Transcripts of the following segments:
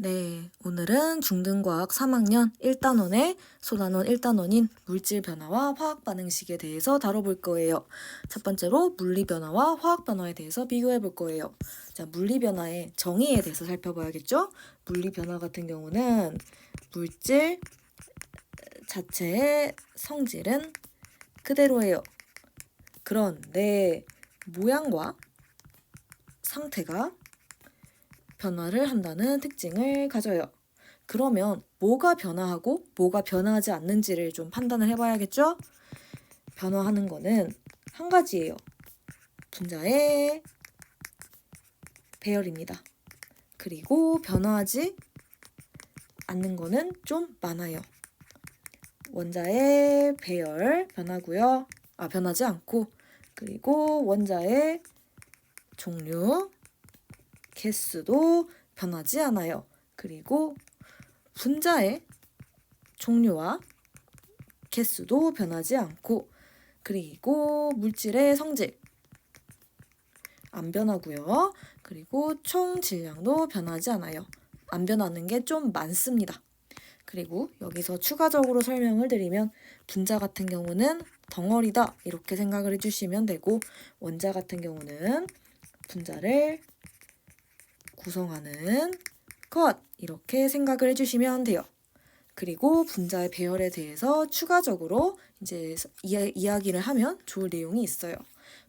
네, 오늘은 중등과학 3학년 1단원의 소단원 1단원인 물질 변화와 화학 반응식에 대해서 다뤄볼 거예요. 첫 번째로 물리 변화와 화학 변화에 대해서 비교해 볼 거예요. 자, 물리 변화의 정의에 대해서 살펴봐야겠죠? 물리 변화 같은 경우는 물질 자체의 성질은 그대로예요. 그런데 모양과 상태가 변화를 한다는 특징을 가져요. 그러면 뭐가 변화하고 뭐가 변화하지 않는지를 좀 판단을 해봐야겠죠? 변화하는 거는 한 가지예요. 분자의 배열입니다. 그리고 변화하지 않는 거는 좀 많아요. 원자의 배열 변하고요. 변하지 않고, 그리고 원자의 종류, 개수도 변하지 않아요. 그리고 분자의 종류와 개수도 변하지 않고, 그리고 물질의 성질 안 변하고요. 그리고 총 질량도 변하지 않아요. 안 변하는 게 좀 많습니다. 그리고 여기서 추가적으로 설명을 드리면 분자 같은 경우는 덩어리다 이렇게 생각을 해주시면 되고, 원자 같은 경우는 분자를 구성하는 것 이렇게 생각을 해주시면 돼요. 그리고 분자의 배열에 대해서 추가적으로 이제 이야기를 하면 좋을 내용이 있어요.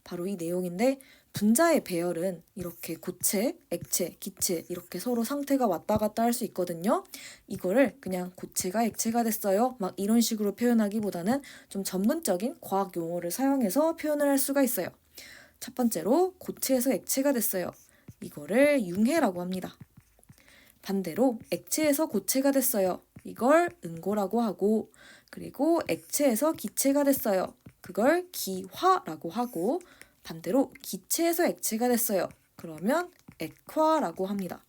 바로 이 내용인데, 분자의 배열은 이렇게 고체, 액체, 기체 이렇게 서로 상태가 왔다 갔다 할 수 있거든요. 이거를 그냥 고체가 액체가 됐어요 막 이런 식으로 표현하기보다는 좀 전문적인 과학 용어를 사용해서 표현을 할 수가 있어요. 첫 번째로 고체에서 액체가 됐어요. 이거를 융해라고 합니다. 반대로 액체에서 고체가 됐어요. 이걸 응고라고 하고, 그리고 액체에서 기체가 됐어요. 그걸 기화라고 하고, 반대로 기체에서 액체가 됐어요. 그러면 액화라고 합니다.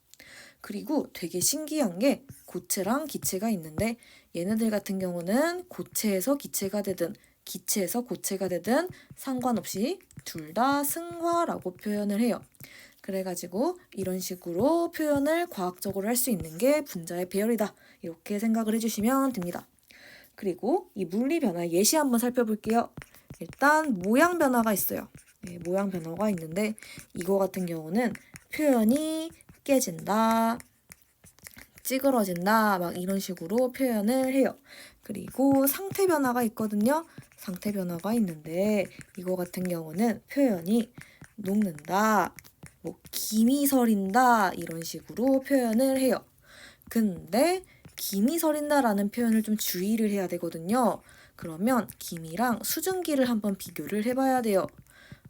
그리고 되게 신기한 게 고체랑 기체가 있는데, 얘네들 같은 경우는 고체에서 기체가 되든 기체에서 고체가 되든 상관없이 둘 다 승화라고 표현을 해요. 그래가지고 이런 식으로 표현을 과학적으로 할 수 있는 게 분자의 배열이다 이렇게 생각을 해주시면 됩니다. 그리고 이 물리 변화 예시 한번 살펴볼게요. 일단 모양 변화가 있어요. 네, 모양 변화가 있는데 이거 같은 경우는 표현이 깨진다, 찌그러진다 막 이런 식으로 표현을 해요. 그리고 상태 변화가 있거든요. 상태 변화가 있는데 이거 같은 경우는 표현이 녹는다, 뭐 김이 서린다 이런 식으로 표현을 해요. 근데 김이 서린다라는 표현을 좀 주의를 해야 되거든요. 그러면 김이랑 수증기를 한번 비교를 해봐야 돼요.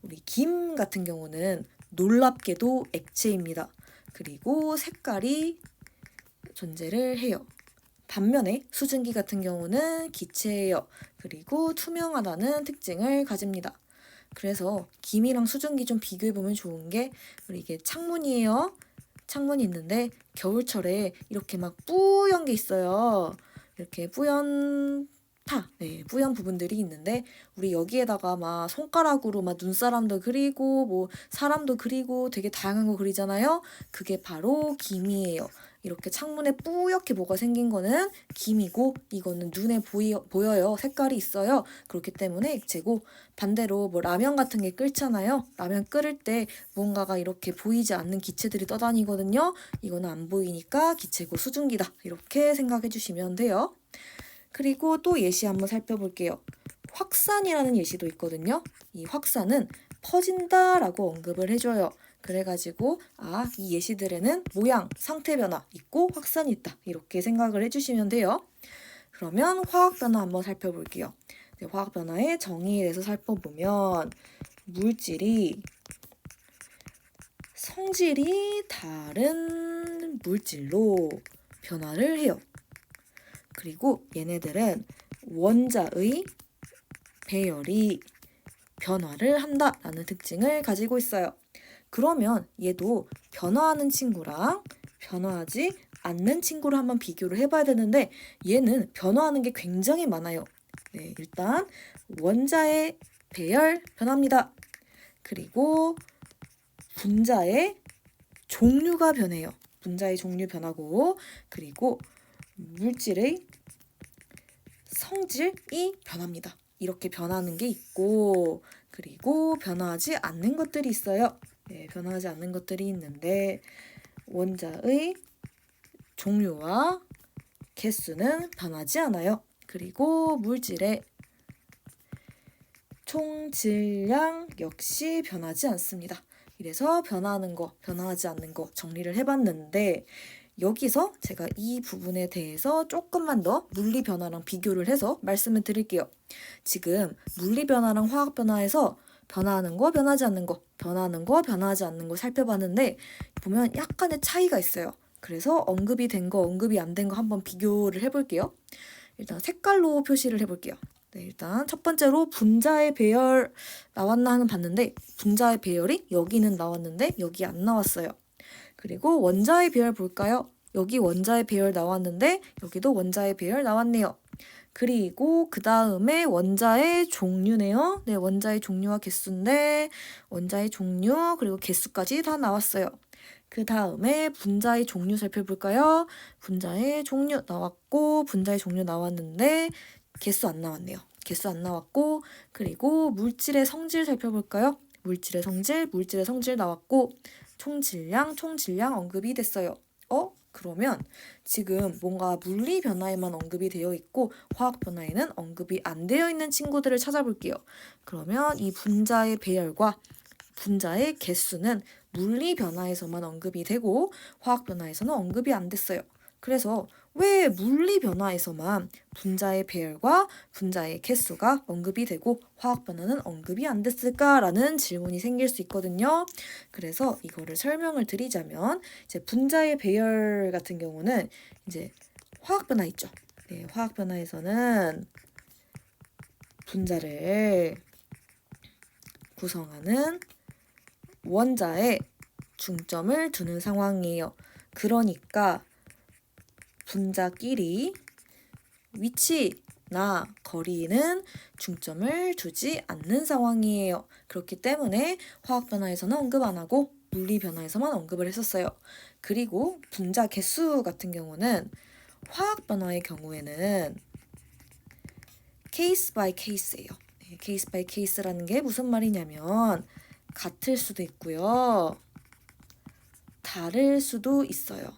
우리 김 같은 경우는 놀랍게도 액체입니다. 그리고 색깔이 존재를 해요. 반면에 수증기 같은 경우는 기체예요. 그리고 투명하다는 특징을 가집니다. 그래서 김이랑 수증기 좀 비교해보면 좋은 게, 우리 이게 창문이에요. 창문이 있는데 겨울철에 이렇게 막 뿌연 게 있어요. 이렇게 뿌연 뿌연 부분들이 있는데, 우리 여기에다가 막 손가락으로 막 눈사람도 그리고 뭐 사람도 그리고 되게 다양한 거 그리잖아요. 그게 바로 김이에요. 이렇게 창문에 뿌옇게 뭐가 생긴 거는 김이고, 이거는 눈에 보여요. 색깔이 있어요. 그렇기 때문에 액체고, 반대로 뭐 라면 같은 게 끓잖아요. 라면 끓을 때 뭔가가 이렇게 보이지 않는 기체들이 떠다니거든요. 이거는 안 보이니까 기체고 수증기다 이렇게 생각해 주시면 돼요. 그리고 또 예시 한번 살펴볼게요. 확산이라는 예시도 있거든요. 이 확산은 퍼진다라고 언급을 해줘요. 그래가지고 이 예시들에는 모양, 상태 변화 있고 확산이 있다 이렇게 생각을 해주시면 돼요. 그러면 화학 변화 한번 살펴볼게요. 화학 변화의 정의에 대해서 살펴보면, 물질이 성질이 다른 물질로 변화를 해요. 그리고 얘네들은 원자의 배열이 변화를 한다라는 특징을 가지고 있어요. 그러면 얘도 변화하는 친구랑 변화하지 않는 친구를 한번 비교를 해봐야 되는데, 얘는 변화하는 게 굉장히 많아요. 네, 일단 원자의 배열 변합니다. 그리고 분자의 종류가 변해요. 분자의 종류 변하고 그리고 물질의 성질이 변합니다. 이렇게 변하는 게 있고 그리고 변화하지 않는 것들이 있어요. 네, 변화하지 않는 것들이 있는데 원자의 종류와 개수는 변하지 않아요. 그리고 물질의 총 질량 역시 변하지 않습니다. 이래서 변하는 거, 변하지 않는 거 정리를 해봤는데 여기서 제가 이 부분에 대해서 조금만 더 물리 변화랑 비교를 해서 말씀을 드릴게요. 지금 물리 변화랑 화학 변화에서 변하는 거, 변하지 않는 거, 변하는 거, 변하지 않는 거 살펴봤는데 보면 약간의 차이가 있어요. 그래서 언급이 된 거, 언급이 안 된 거 한번 비교를 해볼게요. 일단 색깔로 표시를 해볼게요. 네, 일단 첫 번째로 분자의 배열 나왔나 하는 봤는데 분자의 배열이 여기는 나왔는데 여기 안 나왔어요. 그리고 원자의 배열 볼까요? 여기 원자의 배열 나왔는데 여기도 원자의 배열 나왔네요. 그리고 그 다음에 원자의 종류네요. 네, 원자의 종류와 개수인데 원자의 종류 그리고 개수까지 다 나왔어요. 그 다음에 분자의 종류 살펴볼까요? 분자의 종류 나왔고 분자의 종류 나왔는데 개수 안 나왔네요. 개수 안 나왔고 그리고 물질의 성질 살펴볼까요? 물질의 성질 나왔고 총질량 언급이 됐어요. 그러면 지금 뭔가 물리 변화에만 언급이 되어 있고 화학 변화에는 언급이 안 되어 있는 친구들을 찾아볼게요. 그러면 이 분자의 배열과 분자의 개수는 물리 변화에서만 언급이 되고 화학 변화에서는 언급이 안 됐어요. 그래서 왜 물리 변화에서만 분자의 배열과 분자의 개수가 언급이 되고 화학 변화는 언급이 안 됐을까라는 질문이 생길 수 있거든요. 그래서 이거를 설명을 드리자면 이제 분자의 배열 같은 경우는 이제 화학 변화 있죠. 네, 화학 변화에서는 분자를 구성하는 원자에 중점을 두는 상황이에요. 그러니까 분자끼리 위치나 거리는 중점을 두지 않는 상황이에요. 그렇기 때문에 화학 변화에서는 언급 안 하고 물리 변화에서만 언급을 했었어요. 그리고 분자 개수 같은 경우는 화학 변화의 경우에는 케이스 바이 케이스예요. 네, 케이스 바이 케이스라는 게 무슨 말이냐면 같을 수도 있고요. 다를 수도 있어요.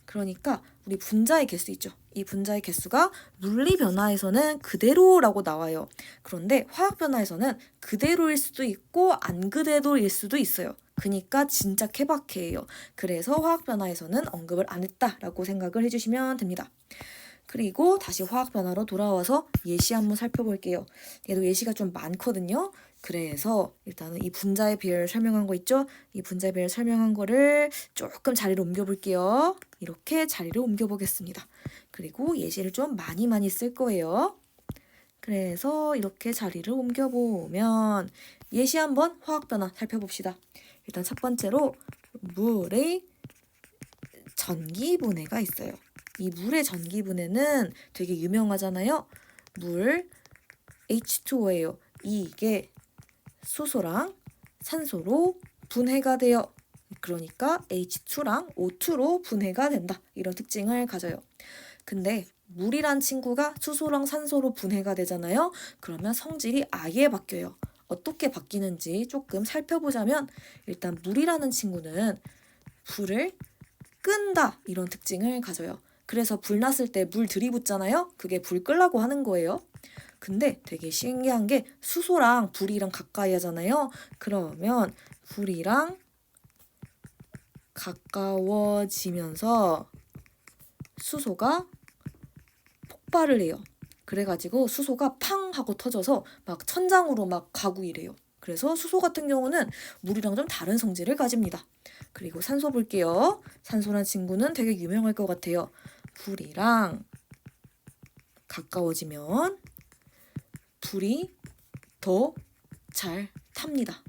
그러니까 우리 분자의 개수 있죠. 이 분자의 개수가 물리 변화에서는 그대로라고 나와요. 그런데 화학 변화에서는 그대로일 수도 있고 안 그대로일 수도 있어요. 그러니까 진짜 케바케예요. 그래서 화학 변화에서는 언급을 안 했다라고 생각을 해주시면 됩니다. 그리고 다시 화학 변화로 돌아와서 예시 한번 살펴볼게요. 얘도 예시가 좀 많거든요. 그래서 일단은 이 분자의 배열 설명한 거 있죠? 이 분자의 배열 설명한 거를 조금 자리를 옮겨볼게요. 이렇게 자리를 옮겨보겠습니다. 그리고 예시를 좀 많이 쓸 거예요. 그래서 이렇게 자리를 옮겨보면 예시 한번 화학 변화 살펴봅시다. 일단 첫 번째로 물의 전기분해가 있어요. 이 물의 전기분해는 되게 유명하잖아요. 물 H2O예요. 이게 수소랑 산소로 분해가 돼요. 그러니까 H2랑 O2로 분해가 된다. 이런 특징을 가져요. 근데 물이란 친구가 수소랑 산소로 분해가 되잖아요. 그러면 성질이 아예 바뀌어요. 어떻게 바뀌는지 조금 살펴보자면 일단 물이라는 친구는 불을 끈다 이런 특징을 가져요. 그래서 불 났을 때 물 들이붓잖아요. 그게 불 끄려고 하는 거예요. 근데 되게 신기한 게 수소랑 불이랑 가까이 하잖아요. 그러면 불이랑 가까워지면서 수소가 폭발을 해요. 그래가지고 수소가 팡 하고 터져서 막 천장으로 막 가고 이래요. 그래서 수소 같은 경우는 물이랑 좀 다른 성질을 가집니다. 그리고 산소 볼게요. 산소란 친구는 되게 유명할 것 같아요. 불이랑 가까워지면 불이 더 잘 탑니다.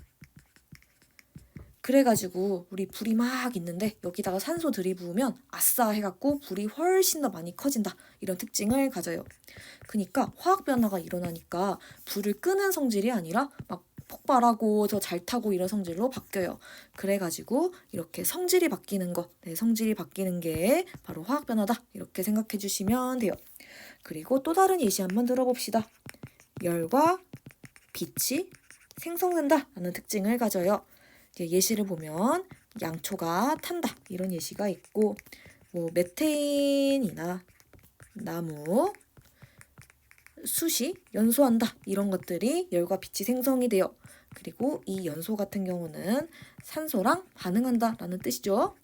그래가지고 우리 불이 막 있는데 여기다가 산소 들이부으면 아싸 해갖고 불이 훨씬 더 많이 커진다. 이런 특징을 가져요. 그러니까 화학 변화가 일어나니까 불을 끄는 성질이 아니라 막 폭발하고 더 잘 타고 이런 성질로 바뀌어요. 그래가지고 이렇게 성질이 바뀌는 거, 성질이 바뀌는 게 바로 화학 변화다. 이렇게 생각해 주시면 돼요. 그리고 또 다른 예시 한번 들어봅시다. 열과 빛이 생성된다 라는 특징을 가져요. 이제 예시를 보면 양초가 탄다 이런 예시가 있고, 뭐 메테인이나 나무, 숯이 연소한다 이런 것들이 열과 빛이 생성이 돼요. 그리고 이 연소 같은 경우는 산소랑 반응한다 라는 뜻이죠.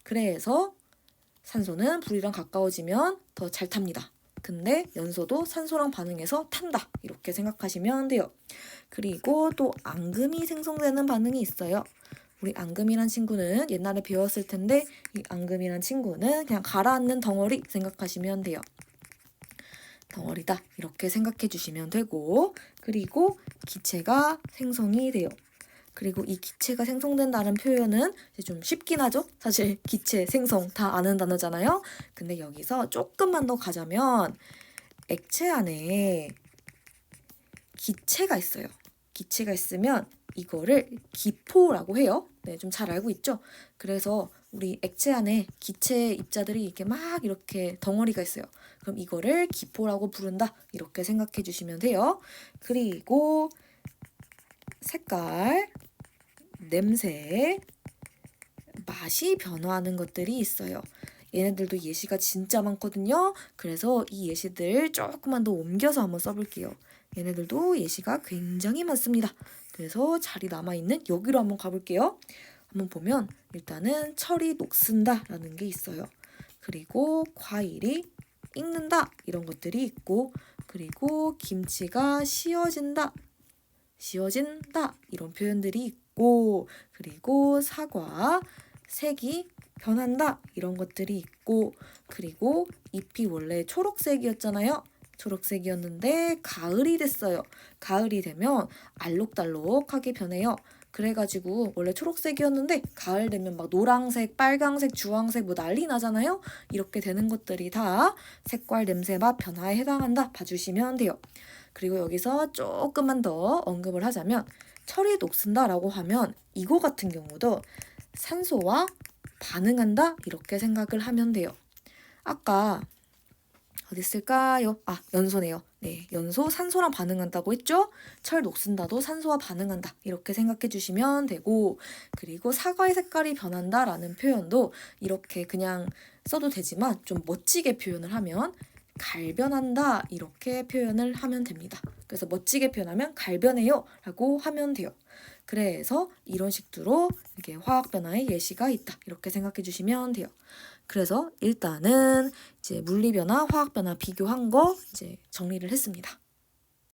그래서 산소는 불이랑 가까워지면 더 잘 탑니다. 근데 연소도 산소랑 반응해서 탄다 이렇게 생각하시면 돼요. 그리고 또 앙금이 생성되는 반응이 있어요. 우리 앙금이란 친구는 옛날에 배웠을 텐데, 이 앙금이란 친구는 그냥 가라앉는 덩어리 생각하시면 돼요. 덩어리다 이렇게 생각해 주시면 되고, 그리고 기체가 생성이 돼요. 그리고 이 기체가 생성된다는 표현은 이제 좀 쉽긴 하죠. 사실 기체, 생성 다 아는 단어잖아요. 근데 여기서 조금만 더 가자면 액체 안에 기체가 있어요. 기체가 있으면 이거를 기포라고 해요. 네, 좀 잘 알고 있죠? 그래서 우리 액체 안에 기체 입자들이 이렇게 막 이렇게 덩어리가 있어요. 그럼 이거를 기포라고 부른다. 이렇게 생각해 주시면 돼요. 그리고 색깔, 냄새, 맛이 변화하는 것들이 있어요. 얘네들도 예시가 진짜 많거든요. 그래서 이 예시들 조금만 더 옮겨서 한번 써볼게요. 얘네들도 예시가 굉장히 많습니다. 그래서 자리 남아있는 여기로 한번 가볼게요. 한번 보면 일단은 철이 녹슨다 라는 게 있어요. 그리고 과일이 익는다 이런 것들이 있고, 그리고 김치가 씌어진다 이런 표현들이 있고, 그리고 사과 색이 변한다 이런 것들이 있고, 그리고 잎이 원래 초록색이었잖아요. 초록색이었는데 가을이 됐어요. 가을이 되면 알록달록하게 변해요. 그래가지고 원래 초록색이었는데 가을 되면 막 노란색, 빨강색, 주황색 뭐 난리 나잖아요. 이렇게 되는 것들이 다 색깔, 냄새, 맛 변화에 해당한다 봐주시면 돼요. 그리고 여기서 조금만 더 언급을 하자면 철이 녹슨다라고 하면 이거 같은 경우도 산소와 반응한다 이렇게 생각을 하면 돼요. 아까 어디 있을까요? 연소네요. 네, 연소 산소랑 반응한다고 했죠? 철 녹슨다도 산소와 반응한다 이렇게 생각해 주시면 되고, 그리고 사과의 색깔이 변한다라는 표현도 이렇게 그냥 써도 되지만 좀 멋지게 표현을 하면 갈변한다 이렇게 표현을 하면 됩니다. 그래서 멋지게 표현하면 갈변해요 라고 하면 돼요. 그래서 이런 식으로 이게 화학 변화의 예시가 있다 이렇게 생각해 주시면 돼요. 그래서 일단은 이제 물리 변화, 화학 변화 비교한 거 이제 정리를 했습니다.